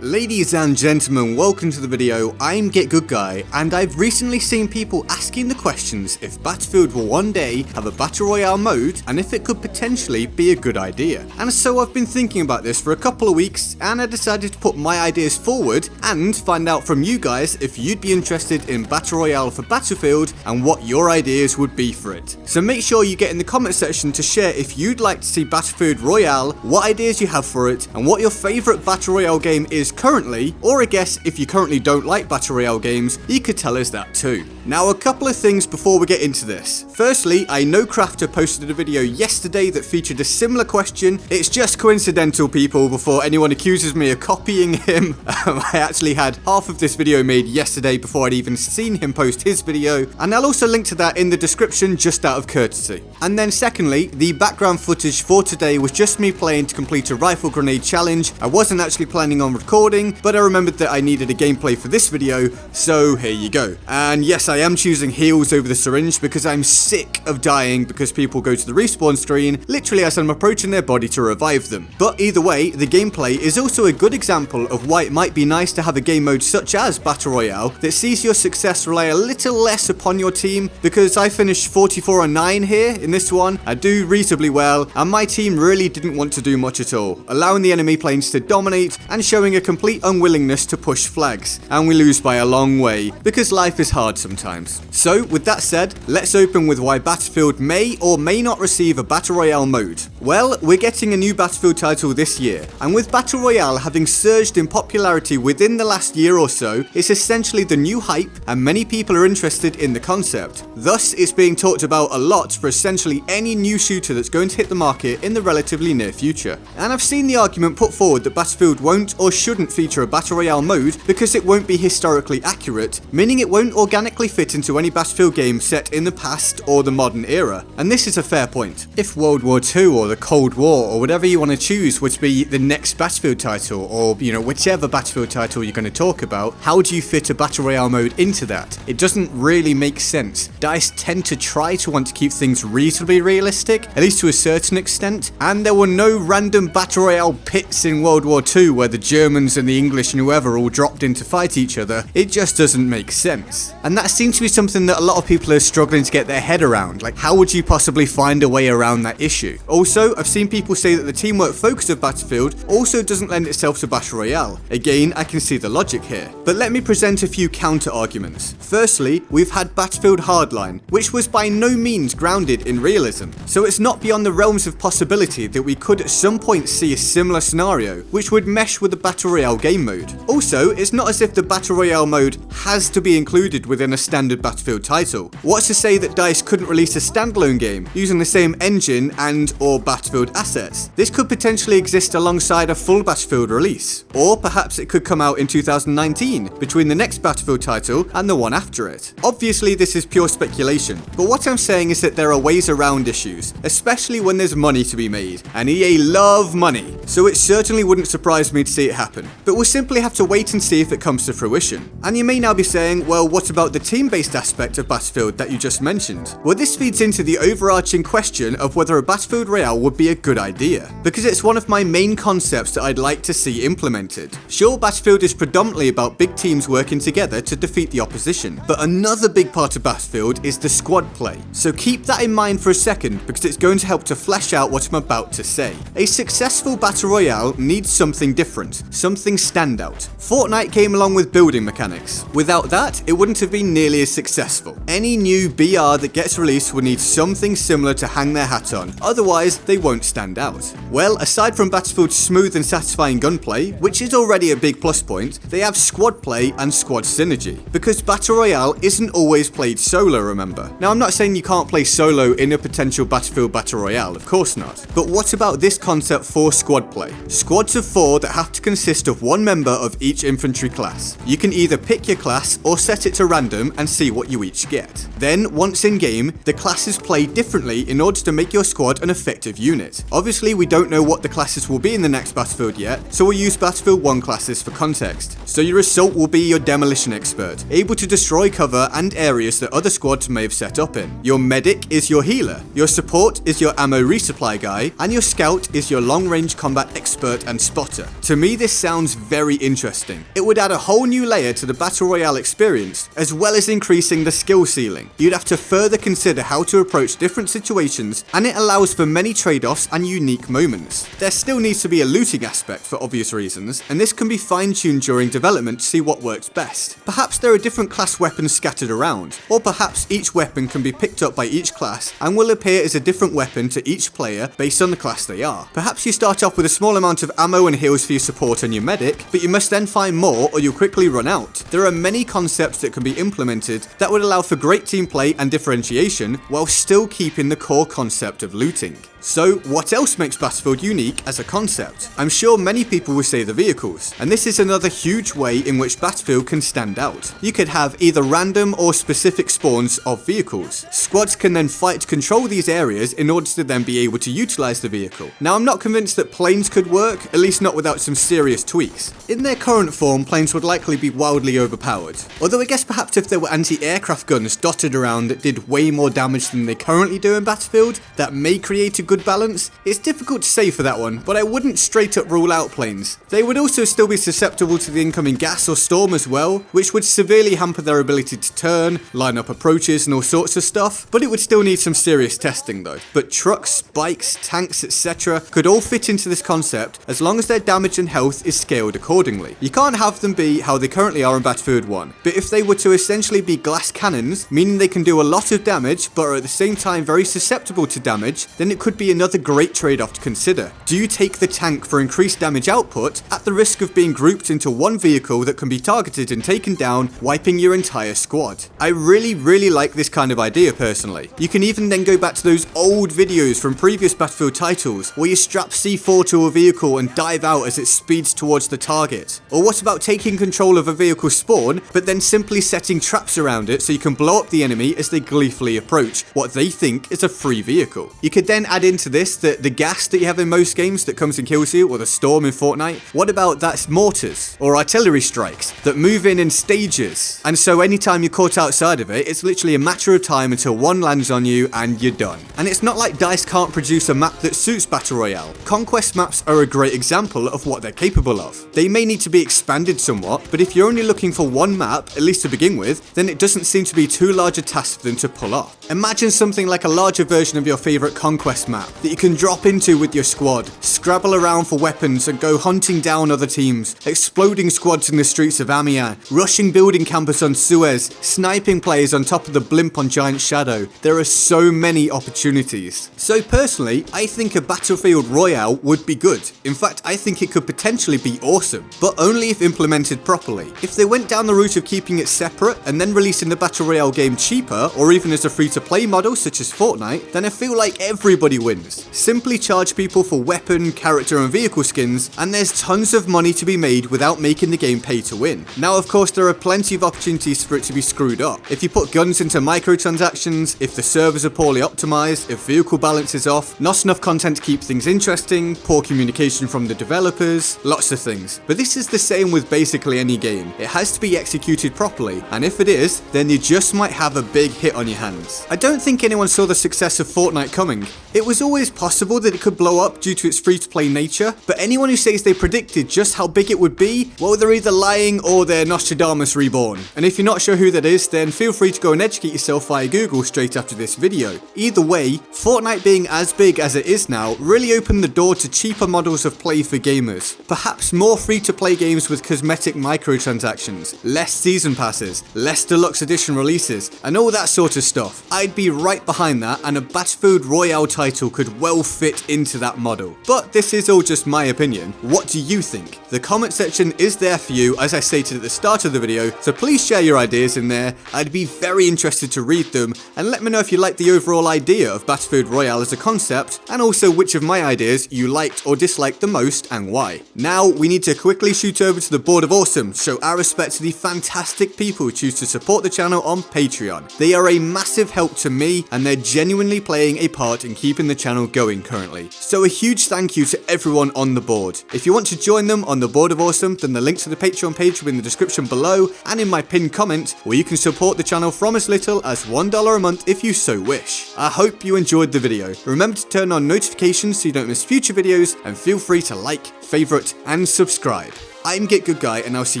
Ladies and gentlemen, welcome to the video. I'm GetGoodGuy, and I've recently seen people asking the questions if Battlefield will one day have a Battle Royale mode and if it could potentially be a good idea. And so I've been thinking about this for a couple of weeks and I decided to put my ideas forward and find out from you guys if you'd be interested in Battle Royale for Battlefield and what your ideas would be for it. So make sure you get in the comment section to share if you'd like to see Battlefield Royale, what ideas you have for it, and what your favourite Battle Royale game is currently, or I guess if you currently don't like Battle Royale games, you could tell us that too. Now a couple of things before we get into this. Firstly, I know Crafter posted a video yesterday that featured a similar question. It's just coincidental, people, before anyone accuses me of copying him. I actually had half of this video made yesterday before I'd even seen him post his video, and I'll also link to that in the description just out of courtesy. And then secondly, the background footage for today was just me playing to complete a rifle grenade challenge. I wasn't actually planning on recording, but I remembered that I needed a gameplay for this video, so here you go. And yes, I am choosing heals over the syringe because I'm sick of dying because people go to the respawn screen literally as I'm approaching their body to revive them. But either way, the gameplay is also a good example of why it might be nice to have a game mode such as Battle Royale that sees your success rely a little less upon your team, because I finished 44-9 here in this one. I do reasonably well, and my team really didn't want to do much at all, allowing the enemy planes to dominate and showing a complete unwillingness to push flags, and we lose by a long way because life is hard sometimes. So with that said, let's open with why Battlefield may or may not receive a Battle Royale mode. Well, we're getting a new Battlefield title this year, and with Battle Royale having surged in popularity within the last year or so, it's essentially the new hype and many people are interested in the concept. Thus, it's being talked about a lot for essentially any new shooter that's going to hit the market in the relatively near future. And I've seen the argument put forward that Battlefield won't or shouldn't feature a Battle Royale mode because it won't be historically accurate, meaning it won't organically fit into any Battlefield game set in the past or the modern era. And this is a fair point. If World War II or the Cold War or whatever you want to choose were to be the next Battlefield title, or whichever Battlefield title you're going to talk about, how do you fit a Battle Royale mode into that? It doesn't really make sense. DICE tend to try to want to keep things reasonably realistic, at least to a certain extent, and there were no random Battle Royale pits in World War II where the Germans and the English and whoever all dropped in to fight each other. It just doesn't make sense. And that seems to be something that a lot of people are struggling to get their head around. Like, how would you possibly find a way around that issue? Also, I've seen people say that the teamwork focus of Battlefield also doesn't lend itself to Battle Royale. Again, I can see the logic here. But let me present a few counter arguments. Firstly, we've had Battlefield Hardline, which was by no means grounded in realism. So it's not beyond the realms of possibility that we could at some point see a similar scenario, which would mesh with the Battle Royale game mode. Also, it's not as if the Battle Royale mode has to be included within a standard Battlefield title. What's to say that DICE couldn't release a standalone game using the same engine and or Battlefield assets? This could potentially exist alongside a full Battlefield release. Or perhaps it could come out in 2019, between the next Battlefield title and the one after it. Obviously this is pure speculation, but what I'm saying is that there are ways around issues, especially when there's money to be made, and EA love money, so it certainly wouldn't surprise me to see it happen. But we'll simply have to wait and see if it comes to fruition. And you may now be saying, well, what about the team-based aspect of Battlefield that you just mentioned? Well, this feeds into the overarching question of whether a Battlefield Royale would be a good idea, because it's one of my main concepts that I'd like to see implemented. Sure, Battlefield is predominantly about big teams working together to defeat the opposition, but another big part of Battlefield is the squad play. So keep that in mind for a second, because it's going to help to flesh out what I'm about to say. A successful Battle Royale needs something different, something standout. Fortnite came along with building mechanics. Without that, it wouldn't have been nearly as successful. Any new BR that gets released will need something similar to hang their hat on, otherwise they won't stand out. Well, aside from Battlefield's smooth and satisfying gunplay, which is already a big plus point, they have squad play and squad synergy, because Battle Royale isn't always played solo, remember. Now I'm not saying you can't play solo in a potential Battlefield Battle Royale, of course not. But what about this concept for squad play? Squads of 4 that have to consist of one member of each infantry class. You can either pick your class or set it to random and see what you each get. Then, once in game, the classes play differently in order to make your squad an effective unit. Obviously, we don't know what the classes will be in the next Battlefield yet, so we'll use Battlefield 1 classes for context. So your assault will be your demolition expert, able to destroy cover and areas that other squads may have set up in. Your medic is your healer, your support is your ammo resupply guy, and your scout is your long-range combat expert and spotter. To me, this sounds very interesting. It would add a whole new layer to the Battle Royale experience, as well as increasing the skill ceiling. You'd have to further consider how to approach different situations, and it allows for many trade-offs and unique moments. There still needs to be a looting aspect for obvious reasons, and this can be fine-tuned during development to see what works best. Perhaps there are different class weapons scattered around, or perhaps each weapon can be picked up by each class and will appear as a different weapon to each player based on the class they are. Perhaps you start off with a small amount of ammo and heals for your support and your medic, but you must then find more or you'll quickly run out. There are many concepts that can be implemented that would allow for great team play and differentiation while still keeping the core concept of looting. So, what else makes Battlefield unique as a concept? I'm sure many people will say the vehicles, and this is another huge way in which Battlefield can stand out. You could have either random or specific spawns of vehicles. Squads can then fight to control these areas in order to then be able to utilize the vehicle. Now, I'm not convinced that planes could work, at least not without some serious tweaks. In their current form, planes would likely be wildly overpowered. Although I guess perhaps if there were anti-aircraft guns dotted around that did way more damage than they currently do in Battlefield, that may create a good balance. It's difficult to say for that one, but I wouldn't straight up rule out planes. They would also still be susceptible to the incoming gas or storm as well, which would severely hamper their ability to turn, line up approaches and all sorts of stuff, but it would still need some serious testing though. But trucks, bikes, tanks, etc. could all fit into this concept as long as their damage and health is scaled accordingly. You can't have them be how they currently are in Battlefield 1, but if they were to essentially be glass cannons, meaning they can do a lot of damage but are at the same time very susceptible to damage, then it could be another great trade-off to consider. Do you take the tank for increased damage output at the risk of being grouped into one vehicle that can be targeted and taken down, wiping your entire squad? I really like this kind of idea personally. You can even then go back to those old videos from previous Battlefield titles where you strap C4 to a vehicle and dive out as it speeds towards the target. Or what about taking control of a vehicle spawn but then simply setting traps around it so you can blow up the enemy as they gleefully approach what they think is a free vehicle? You could then add into this the gas that you have in most games that comes and kills you, or the storm in Fortnite. What about that's mortars or artillery strikes that move in stages, and so anytime you're caught outside of it, it's literally a matter of time until one lands on you and you're done. And it's not like DICE can't produce a map that suits Battle Royale. Conquest maps are a great example of what they're capable of. They may need to be expanded somewhat, but if you're only looking for one map, at least to begin with, then it doesn't seem to be too large a task for them to pull off. Imagine something like a larger version of your favorite Conquest map that you can drop into with your squad, scrabble around for weapons and go hunting down other teams, exploding squads in the streets of Amiens, rushing building campers on Suez, sniping players on top of the blimp on Giant Shadow. There are so many opportunities. So personally, I think a Battlefield Royale would be good. In fact, I think it could potentially be awesome, but only if implemented properly. If they went down the route of keeping it separate and then releasing the Battle Royale game cheaper, or even as a free-to-play model such as Fortnite, then I feel like everybody wins. Simply charge people for weapon, character and vehicle skins, and there's tons of money to be made without making the game pay to win. Now of course there are plenty of opportunities for it to be screwed up. If you put guns into microtransactions, if the servers are poorly optimized, if vehicle balance is off, not enough content to keep things interesting, poor communication from the developers, lots of things. But this is the same with basically any game. It has to be executed properly, and if it is, then you just might have a big hit on your hands. I don't think anyone saw the success of Fortnite coming. It was always possible that it could blow up due to its free-to-play nature, but anyone who says they predicted just how big it would be, well, they're either lying or they're Nostradamus reborn. And if you're not sure who that is, then feel free to go and educate yourself via Google straight after this video. Either way, Fortnite being as big as it is now really opened the door to cheaper models of play for gamers. Perhaps more free-to-play games with cosmetic microtransactions, less season passes, less deluxe edition releases, and all that sort of stuff. I'd be right behind that, and a Battlefield Royale title could well fit into that model. But this is all just my opinion. What do you think? The comment section is there for you, as I stated at the start of the video, so please share your ideas in there. I'd be very interested to read them, and let me know if you like the overall idea of Battlefield Royale as a concept, and also which of my ideas you liked or disliked the most and why. Now, we need to quickly shoot over to the Board of Awesome, show our respect to the fantastic people who choose to support the channel on Patreon. They are a massive help to me, and they're genuinely playing a part in keeping the the channel going currently. So a huge thank you to everyone on the board. If you want to join them on the Board of Awesome, then the link to the Patreon page will be in the description below and in my pinned comment, where you can support the channel from as little as $1 a month if you so wish. I hope you enjoyed the video. Remember to turn on notifications so you don't miss future videos, and feel free to like, favorite, and subscribe. I'm GetGoodGuy, and I'll see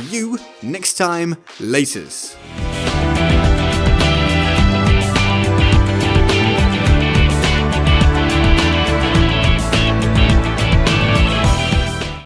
you next time. Laters.